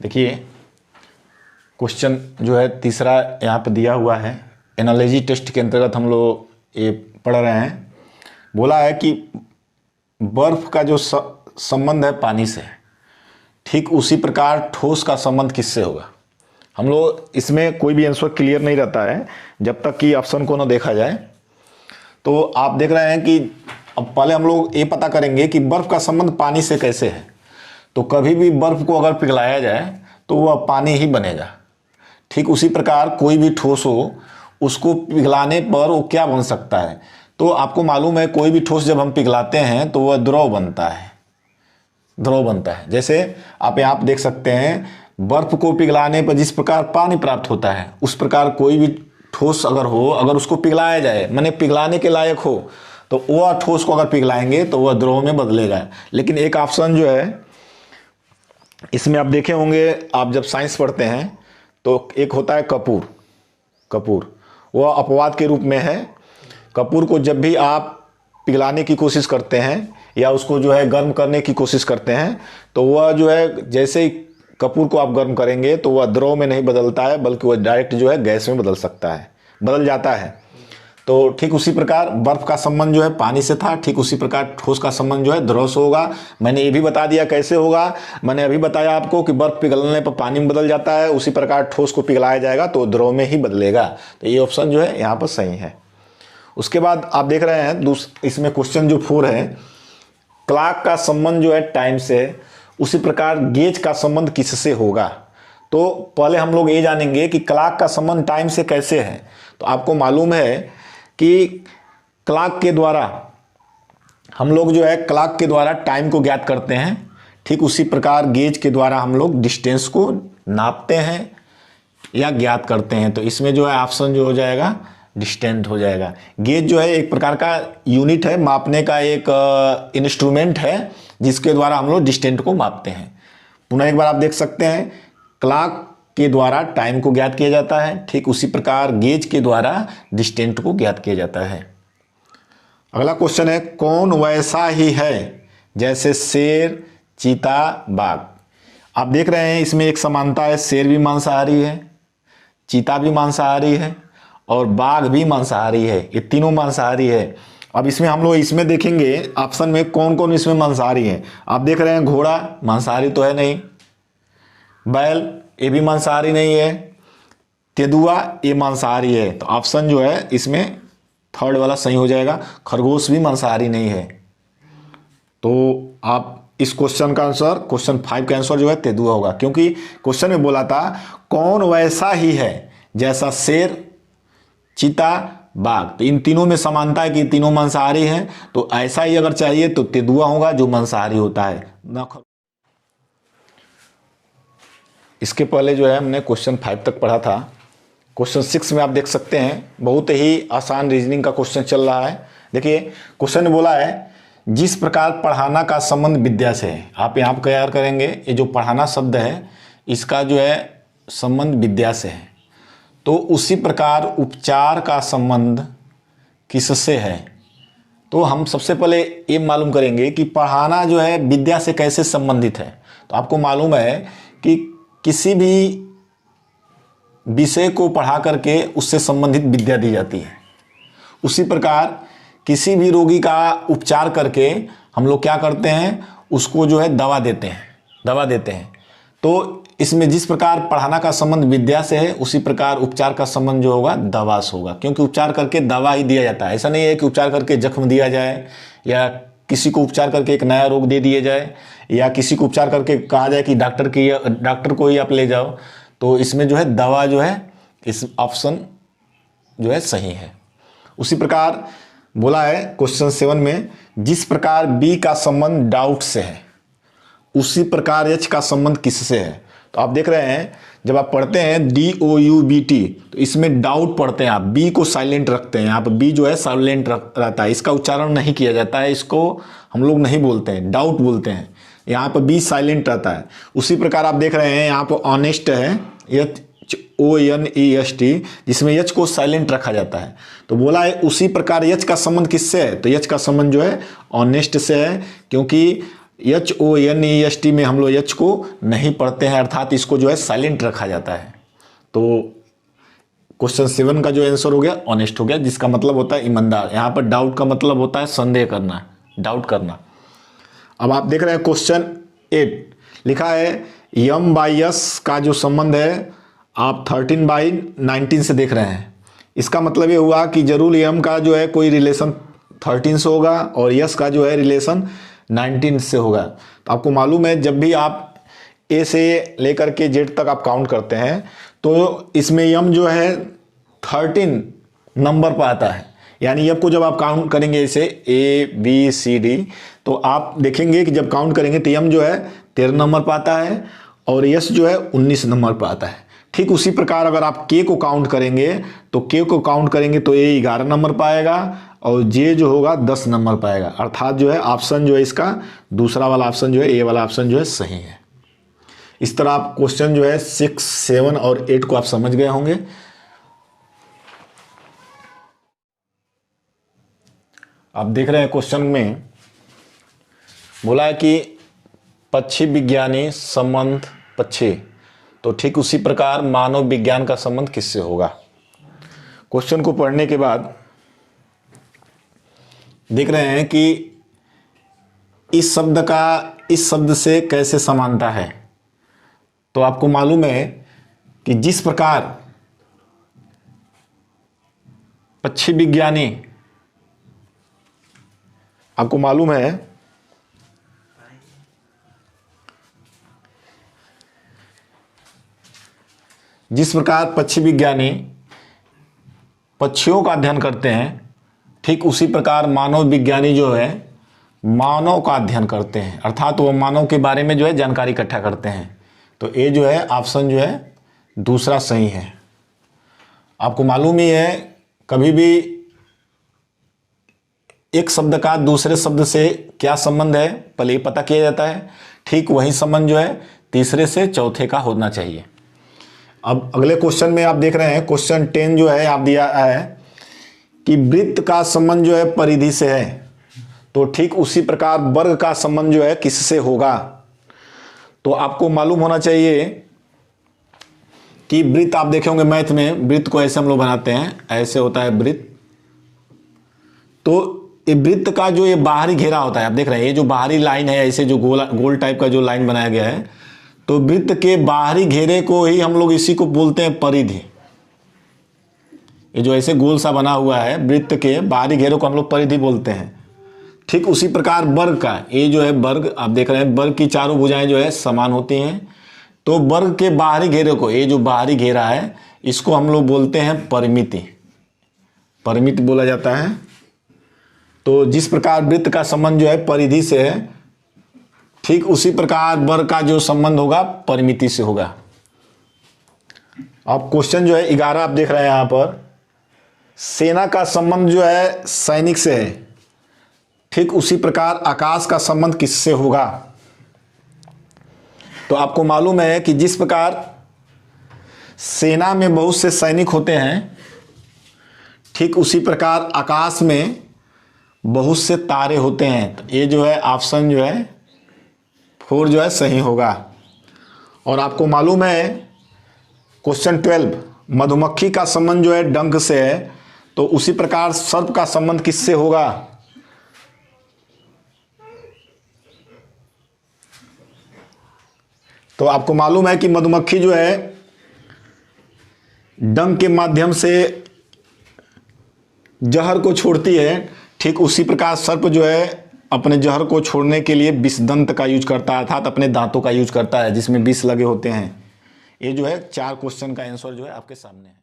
देखिए क्वेश्चन जो है तीसरा यहाँ पे दिया हुआ है। एनालॉजी टेस्ट के अंतर्गत हम लोग ये पढ़ रहे हैं। बोला है कि बर्फ का जो संबंध है पानी से, ठीक उसी प्रकार ठोस का संबंध किससे होगा। हम लोग इसमें कोई भी आंसर क्लियर नहीं रहता है जब तक कि ऑप्शन को ना देखा जाए। तो आप देख रहे हैं कि अब पहले हम लोग ये पता करेंगे कि बर्फ का संबंध पानी से कैसे है। तो कभी भी बर्फ को अगर पिघलाया जाए तो वह पानी ही बनेगा। ठीक उसी प्रकार कोई भी ठोस हो, उसको पिघलाने पर वो क्या बन सकता है। तो आपको मालूम है कोई भी ठोस जब हम पिघलाते हैं तो वह द्रव बनता है, द्रव बनता है। जैसे आप यहाँ देख सकते हैं बर्फ को पिघलाने पर जिस प्रकार पानी प्राप्त होता है, उस प्रकार कोई भी ठोस अगर हो, अगर उसको पिघलाया जाए माने पिघलाने के लायक हो, तो वह ठोस को अगर पिघलाएंगे तो वह द्रव में बदलेगा। लेकिन एक ऑप्शन जो है इसमें आप देखे होंगे, आप जब साइंस पढ़ते हैं तो एक होता है कपूर। कपूर वह अपवाद के रूप में है। कपूर को जब भी आप पिघलाने की कोशिश करते हैं या उसको जो है गर्म करने की कोशिश करते हैं तो वह जो है जैसे ही कपूर को आप गर्म करेंगे तो वह द्रव में नहीं बदलता है, बल्कि वह डायरेक्ट जो है गैस में बदल सकता है, बदल जाता है। तो ठीक उसी प्रकार बर्फ का संबंध जो है पानी से था, ठीक उसी प्रकार ठोस का संबंध जो है द्रव से होगा। मैंने ये भी बता दिया कैसे होगा। मैंने अभी बताया आपको कि बर्फ पिघलने पर पानी में बदल जाता है, उसी प्रकार ठोस को पिघलाया जाएगा तो द्रव में ही बदलेगा। तो ये ऑप्शन जो है यहाँ पर सही है। उसके बाद आप देख रहे हैं इसमें क्वेश्चन जो 4 है, क्लॉक का संबंध जो है टाइम से, उसी प्रकार गेज का संबंध किससे होगा। तो पहले हम लोग ये जानेंगे कि क्लॉक का संबंध टाइम से कैसे है। तो आपको मालूम है कि क्लॉक के द्वारा हम लोग जो है क्लॉक के द्वारा टाइम को ज्ञात करते हैं। ठीक उसी प्रकार गेज के द्वारा हम लोग डिस्टेंस को नापते हैं या ज्ञात करते हैं। तो इसमें जो है ऑप्शन जो हो जाएगा डिस्टेंस हो जाएगा। गेज जो है एक प्रकार का यूनिट है, मापने का एक इंस्ट्रूमेंट है जिसके द्वारा हम लोग डिस्टेंस को मापते हैं। पुनः एक बार आप देख सकते हैं क्लॉक के द्वारा टाइम को ज्ञात किया जाता है, ठीक उसी प्रकार गेज के द्वारा डिस्टेंस को ज्ञात किया जाता है। अगला क्वेश्चन है, कौन वैसा ही है जैसे शेर, चीता, बाघ। आप देख रहे हैं इसमें एक समानता है, शेर भी मांसाहारी है, चीता भी मांसाहारी है और बाघ भी मांसाहारी है। ये तीनों मांसाहारी है। अब इसमें हम लोग इसमें देखेंगे ऑप्शन में कौन कौन इसमें मांसाहारी है। आप देख रहे हैं घोड़ा मांसाहारी तो है नहीं, बैल ये भी मांसाहारी नहीं है, तेंदुआ ये मांसाहारी है। तो ऑप्शन जो है इसमें थर्ड वाला सही हो जाएगा। खरगोश भी मांसाहारी नहीं है। तो आप इस क्वेश्चन का आंसर, क्वेश्चन 5 का आंसर जो है तेंदुआ होगा, क्योंकि क्वेश्चन में बोला था कौन वैसा ही है जैसा शेर, चीता, बाघ। तो इन तीनों में समानता है कि तीनों मांसाहारी हैं। तो ऐसा ही अगर चाहिए तो तेंदुआ होगा जो मांसाहारी होता है ना। इसके पहले जो है हमने क्वेश्चन 5 तक पढ़ा था। क्वेश्चन 6 में आप देख सकते हैं बहुत ही आसान रीजनिंग का क्वेश्चन चल रहा है। देखिए क्वेश्चन ने बोला है जिस प्रकार पढ़ाना का संबंध विद्या से है। आप यहाँ पर तैयार करेंगे, ये जो पढ़ाना शब्द है इसका जो है संबंध विद्या से है, तो उसी प्रकार उपचार का संबंध किससे है। तो हम सबसे पहले ये मालूम करेंगे कि पढ़ाना जो है विद्या से कैसे संबंधित है। तो आपको मालूम है कि किसी भी विषय को पढ़ा करके उससे संबंधित विद्या दी जाती है। उसी प्रकार किसी भी रोगी का उपचार करके हम लोग क्या करते हैं, उसको जो है दवा देते हैं, दवा देते हैं। तो इसमें जिस प्रकार पढ़ाना का संबंध विद्या से है, उसी प्रकार उपचार का संबंध जो होगा दवा से होगा, क्योंकि उपचार करके दवा ही दिया जाता है। ऐसा नहीं है कि उपचार करके जख्म दिया जाए या किसी को उपचार करके एक नया रोग दे दिया जाए या किसी को उपचार करके कहा जाए कि डॉक्टर को ही आप ले जाओ। तो इसमें जो है दवा जो है, इस ऑप्शन जो है सही है। उसी प्रकार बोला है क्वेश्चन 7 में जिस प्रकार बी का संबंध डाउट से है, उसी प्रकार एच का संबंध किससे है। तो आप देख रहे हैं जब आप पढ़ते हैं DOUBT तो इसमें डाउट पढ़ते हैं आप, बी को साइलेंट रखते हैं। यहाँ पर बी जो है साइलेंट रहता है, इसका उच्चारण नहीं किया जाता है, इसको हम लोग नहीं बोलते हैं, डाउट बोलते हैं। यहाँ पर बी साइलेंट रहता है। उसी प्रकार आप देख रहे हैं यहाँ पर ऑनेस्ट है, ONEST, जिसमें यच को साइलेंट रखा जाता है। तो बोला है उसी प्रकार यच का संबंध किससे है। तो यच का संबंध जो है ऑनेस्ट से है, क्योंकि HONEST में हम लोग H को नहीं पढ़ते हैं, अर्थात इसको जो है साइलेंट रखा जाता है। तो क्वेश्चन 7 का जो आंसर हो गया ऑनेस्ट हो गया, जिसका मतलब होता है ईमानदार। यहाँ पर डाउट का मतलब होता है संदेह करना, डाउट करना। अब आप देख रहे हैं क्वेश्चन 8 लिखा है M/S का जो संबंध है आप 13/19 से देख रहे हैं। इसका मतलब ये हुआ कि जरूर M का जो है कोई रिलेशन 13 से होगा और S का जो है रिलेशन 19 से होगा। तो आपको मालूम है जब भी आप A से लेकर के Z तक आप काउंट करते हैं तो इसमें M जो है 13 नंबर पर आता है। यानी M को जब आप काउंट करेंगे ऐसे ABCD तो आप देखेंगे कि जब काउंट करेंगे तो M जो है 13 नंबर पर आता है और S जो है 19 नंबर पर आता है। ठीक उसी प्रकार अगर आप K को काउंट करेंगे तो K को काउंट करेंगे तो A 11 नंबर पर आएगा और J जो होगा 10 नंबर पर आएगा। अर्थात जो है ऑप्शन जो है इसका दूसरा वाला ऑप्शन जो है A वाला ऑप्शन जो है सही है। इस तरह आप क्वेश्चन जो है 6, 7 और 8 को आप समझ गए होंगे। आप देख रहे हैं क्वेश्चन में बोला है कि पक्षी विज्ञानी संबंध पक्षी, तो ठीक उसी प्रकार मानव विज्ञान का संबंध किससे होगा। क्वेश्चन को पढ़ने के बाद देख रहे हैं कि इस शब्द का इस शब्द से कैसे समानता है। तो आपको मालूम है कि जिस प्रकार पक्षी विज्ञानी, आपको मालूम है जिस प्रकार पक्षी विज्ञानी पक्षियों का अध्ययन करते हैं, ठीक उसी प्रकार मानव विज्ञानी जो है मानव का अध्ययन करते हैं, अर्थात वो मानव के बारे में जो है जानकारी इकट्ठा करते हैं। तो ये जो है ऑप्शन जो है दूसरा सही है। आपको मालूम ही है कभी भी एक शब्द का दूसरे शब्द से क्या संबंध है पहले ही पता किया जाता है, ठीक वही संबंध जो है तीसरे से चौथे का होना चाहिए। अब अगले क्वेश्चन में आप देख रहे हैं क्वेश्चन 10 जो है आप दिया है कि वृत्त का संबंध जो है परिधि से है, तो ठीक उसी प्रकार वर्ग का संबंध जो है किससे होगा। तो आपको मालूम होना चाहिए कि वृत्त आप देखे होंगे मैथ में, वृत्त को ऐसे हम लोग बनाते हैं, ऐसे होता है वृत्त। तो ये वृत्त का जो ये बाहरी घेरा होता है, आप देख रहे हैं ये जो बाहरी लाइन है ऐसे जो गोल टाइप का जो लाइन बनाया गया है, तो वृत्त के बाहरी घेरे को ही हम लोग इसी को बोलते हैं परिधि। ये जो ऐसे गोल सा बना हुआ है वृत्त के बाहरी घेरे को हम लोग परिधि बोलते हैं। ठीक उसी प्रकार वर्ग का ये जो है वर्ग, आप देख रहे हैं वर्ग की चारों भुजाएं जो है समान होती हैं, तो वर्ग के बाहरी घेरे को, ये जो बाहरी घेरा है इसको हम लोग बोलते हैं परिमिति, परिमिति बोला जाता है। तो जिस प्रकार वृत्त का संबंध जो है परिधि से है, ठीक उसी प्रकार वर्ग का जो संबंध होगा परिमिति से होगा। अब क्वेश्चन जो है 11 आप देख रहे हैं यहां पर, सेना का संबंध जो है सैनिक से है, ठीक उसी प्रकार आकाश का संबंध किससे होगा। तो आपको मालूम है कि जिस प्रकार सेना में बहुत से सैनिक होते हैं, ठीक उसी प्रकार आकाश में बहुत से तारे होते हैं। तो ये जो है ऑप्शन जो है 4 जो है सही होगा। और आपको मालूम है क्वेश्चन 12 मधुमक्खी का संबंध जो है डंक से है, तो उसी प्रकार सर्प का संबंध किससे होगा। तो आपको मालूम है कि मधुमक्खी जो है डंक के माध्यम से जहर को छोड़ती है, ठीक उसी प्रकार सर्प जो है अपने जहर को छोड़ने के लिए विषदंत का यूज करता है, अर्थात अपने दांतों का यूज करता है जिसमें विष लगे होते हैं। ये जो है 4 क्वेश्चन का आंसर जो है आपके सामने है।